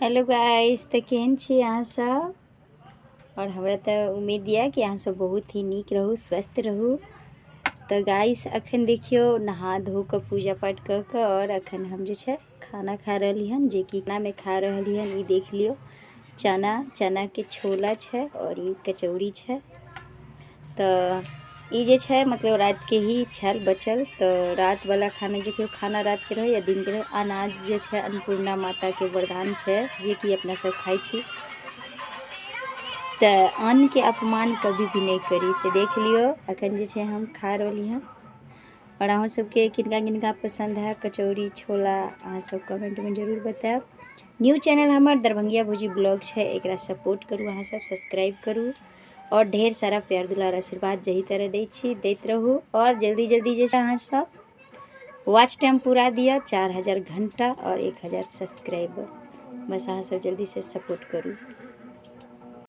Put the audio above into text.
Hello guys, तो केहन छी अहाँ सब। और हमरा तो उम्मीद यऽ कि अहाँ सब बहुत ही नीक रहू, स्वस्थ रहू। तो गाइस अखन देखियो नहा धो के पूजा पाठ कर के और अखन हम जे छै खाना खा रहली हन, जे कि खाना में खा रहली हन ई देख लियो चना के छोला छै और ई कचौड़ी छै। तो ई जे छै मतलब रात के ही छल बचल। तो रात वाला खाना जे कि खाना रात के रहे या दिन के रहे, अनाज जे छै अन्नपूर्णा माता के वरदान छै, जे कि अपना सब खाई छी। तो अन्न के अपमान कभी भी नहीं करी। तो देख लियो अखन जे छै हम खा रहली हन। और अहाँ सबके किनका किनका पसंद है कचौड़ी छोला, अहाँ सब कमेंट में जरूर बताएब। न्यू चैनल हमर दरभंगिया भौजी ब्लॉग छै, एकरा सपोर्ट करू, अहाँ सब सब्सक्राइब करू और ढेर सारा प्यार दुलार आशीर्वाद जही तरह दै छी दैत रहू। और जल्दी जल्दी जे छै अहाँ सब वॉच टाइम पूरा दिया 4000 घंटा और 1000 सब्सक्राइबर, बस अहाँ सब जल्दी से सपोर्ट करू।